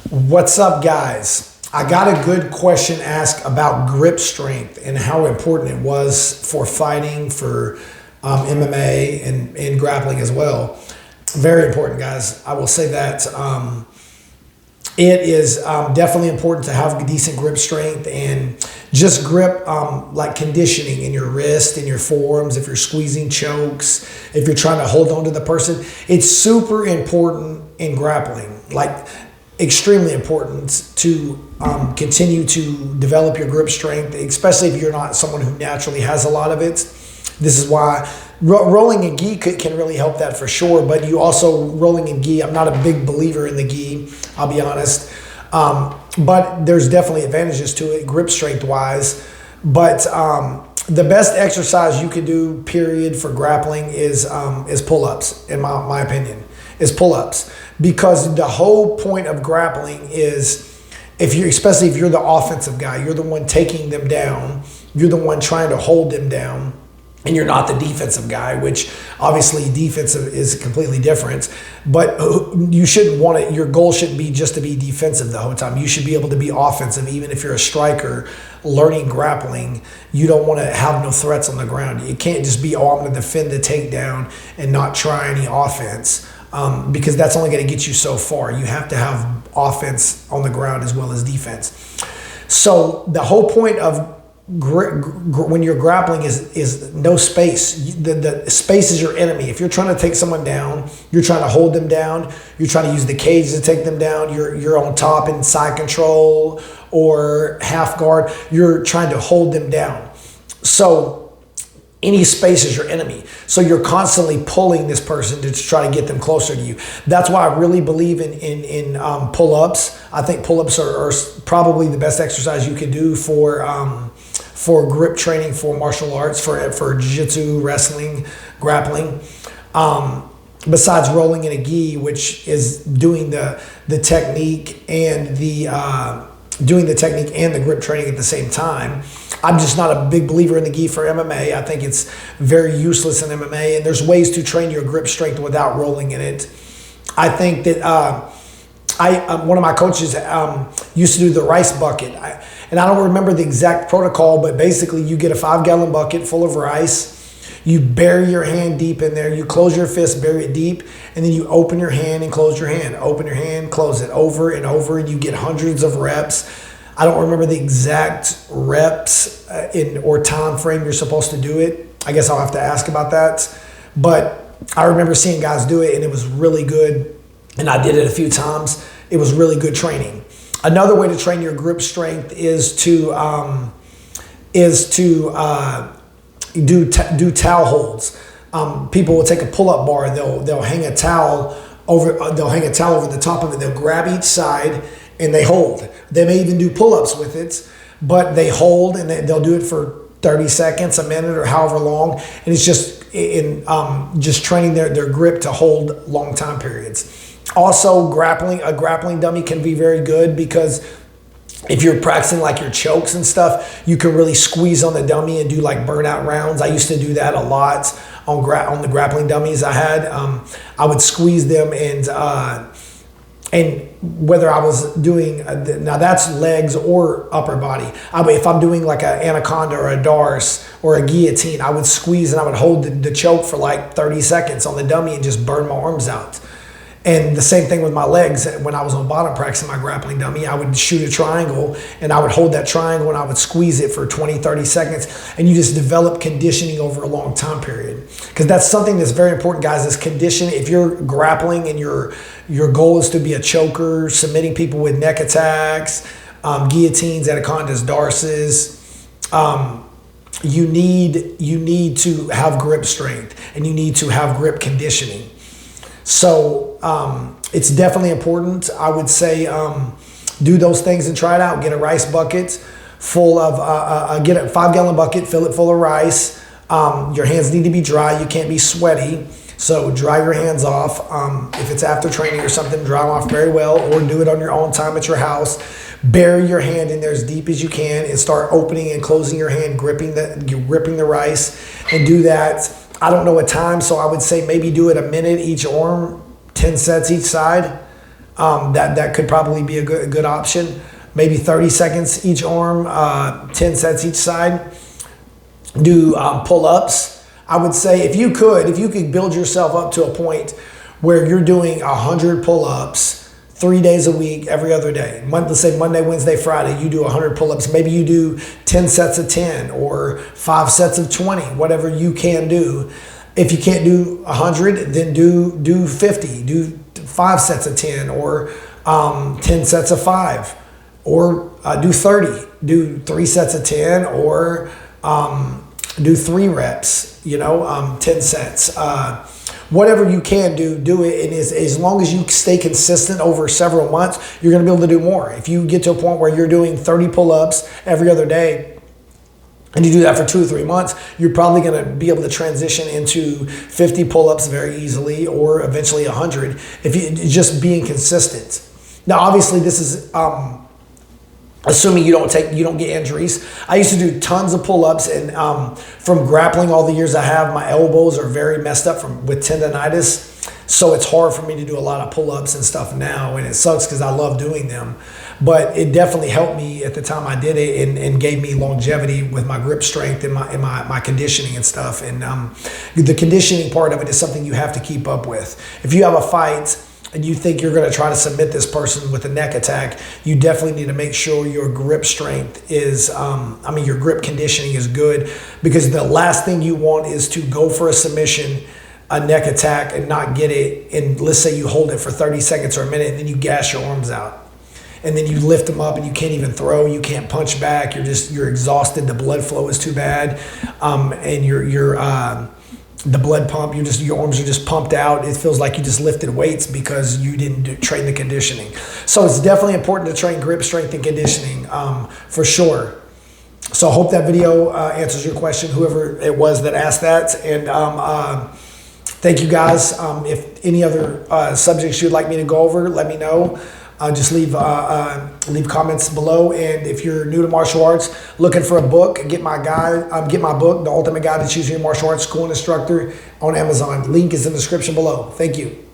What's up, guys? I got a good question asked about grip strength and how important it was for fighting, for MMA and grappling as well. Very important, guys. I will say that it is definitely important to have decent grip strength and just grip like conditioning in your wrist, in your forearms, if you're squeezing chokes, if you're trying to hold on to the person. It's super important in grappling. Like, extremely important to continue to develop your grip strength, especially if you're not someone who naturally has a lot of it. This is why rolling in gi can really help that for sure. But you also, rolling in gi, I'm not a big believer in the gi, I'll be honest. But there's definitely advantages to it, grip strength wise. But the best exercise you can do, period, for grappling is pull-ups, in my opinion, is pull-ups. Because the whole point of grappling is, especially if you're the offensive guy, you're the one taking them down, you're the one trying to hold them down, and you're not the defensive guy, which obviously defensive is completely different. But you shouldn't want it. Your goal shouldn't be just to be defensive the whole time. You should be able to be offensive, even if you're a striker learning grappling. You don't want to have no threats on the ground. You can't just be, oh, I'm going to defend the takedown and not try any offense. Because that's only going to get you so far. You have to have offense on the ground as well as defense. So the whole point of when you're grappling is no space. The space is your enemy. If you're trying to take someone down, you're trying to hold them down, you're trying to use the cage to take them down, you're on top in side control or half guard, you're trying to hold them down. So any space is your enemy. So you're constantly pulling this person to try to get them closer to you. That's why I really believe in pull-ups. I think pull-ups are probably the best exercise you can do for grip training, for martial arts, for jiu-jitsu, wrestling, grappling. Besides rolling in a gi, which is doing the technique and the grip training at the same time. I'm just not a big believer in the gi for MMA. I think it's very useless in MMA, and there's ways to train your grip strength without rolling in it. I think that one of my coaches used to do the rice bucket. And I don't remember the exact protocol, but basically you get a 5-gallon bucket full of rice. You bury your hand deep in there. You close your fist, bury it deep, and then you open your hand and close your hand. Open your hand, close it over and over, and you get hundreds of reps. I don't remember the exact reps or time frame you're supposed to do it. I guess I'll have to ask about that. But I remember seeing guys do it, and it was really good. And I did it a few times. It was really good training. Another way to train your grip strength is to do towel holds. People will take a pull-up bar. They'll hang a towel over the top of it. They'll grab each side and they hold. They may even do pull-ups with it, but they hold, and they'll do it for 30 seconds, a minute, or however long. And it's just just training their grip to hold long time periods. Also, a grappling dummy can be very good, because if you're practicing like your chokes and stuff, you can really squeeze on the dummy and do like burnout rounds. I used to do that a lot on the grappling dummies I had. I would squeeze them, and whether I was doing, now that's legs or upper body. If I'm doing like an anaconda or a darce or a guillotine, I would squeeze and I would hold the choke for like 30 seconds on the dummy and just burn my arms out. And the same thing with my legs. When I was on bottom practicing my grappling dummy, I would shoot a triangle and I would hold that triangle and I would squeeze it for 20, 30 seconds. And you just develop conditioning over a long time period. Because that's something that's very important, guys, is condition. If you're grappling and your goal is to be a choker, submitting people with neck attacks, guillotines, anacondas, darces, you need to have grip strength, and you need to have grip conditioning. So it's definitely important. I would say do those things and try it out. Get a rice bucket full of, get a 5-gallon bucket, fill it full of rice. Your hands need to be dry. You can't be sweaty. So dry your hands off. If it's after training or something, dry them off very well, or do it on your own time at your house. Bury your hand in there as deep as you can and start opening and closing your hand, gripping the rice, and do that. I don't know a time, so I would say maybe do it a minute each arm, 10 sets each side. That could probably be a good option. Maybe 30 seconds each arm, 10 sets each side. Do pull-ups. I would say if you could build yourself up to a point where you're doing 100 pull-ups 3 days a week, every other day. Let's say Monday, Wednesday, Friday, you do 100 pull-ups. Maybe you do 10 sets of 10 or 5 sets of 20, whatever you can do. If you can't do 100, then do 50. Do 5 sets of 10 or 10 sets of 5 or do 30. Do 3 sets of 10 or do 3 reps, 10 sets. Whatever you can do it. And as long as you stay consistent over several months, you're going to be able to do more. If you get to a point where you're doing 30 pull-ups every other day, and you do that for 2 or 3 months, you're probably going to be able to transition into 50 pull-ups very easily, or eventually 100, if you just being consistent. Now, obviously, this is assuming you don't get injuries. I used to do tons of pull-ups, and from grappling all the years I have, my elbows are very messed up with tendonitis. So it's hard for me to do a lot of pull-ups and stuff now, and it sucks because I love doing them. But it definitely helped me at the time I did it, and gave me longevity with my grip strength and my conditioning and stuff. And the conditioning part of it is something you have to keep up with. If you have a fight and you think you're going to try to submit this person with a neck attack, you definitely need to make sure your grip strength is, your grip conditioning is good, because the last thing you want is to go for a submission, a neck attack, and not get it. And let's say you hold it for 30 seconds or a minute, and then you gas your arms out. And then you lift them up and you can't even throw, you can't punch back, you're exhausted, the blood flow is too bad, and the blood pump, your arms are just pumped out. It feels like you just lifted weights because you didn't train the conditioning. So it's definitely important to train grip strength and conditioning, for sure. So I hope that video answers your question, whoever it was that asked that. And thank you guys. If any other subjects you'd like me to go over, let me know. Just leave comments below. And if you're new to martial arts, looking for a book, get my book, The Ultimate Guide to Choosing Your Martial Arts School and Instructor, on Amazon. Link is in the description below. Thank you.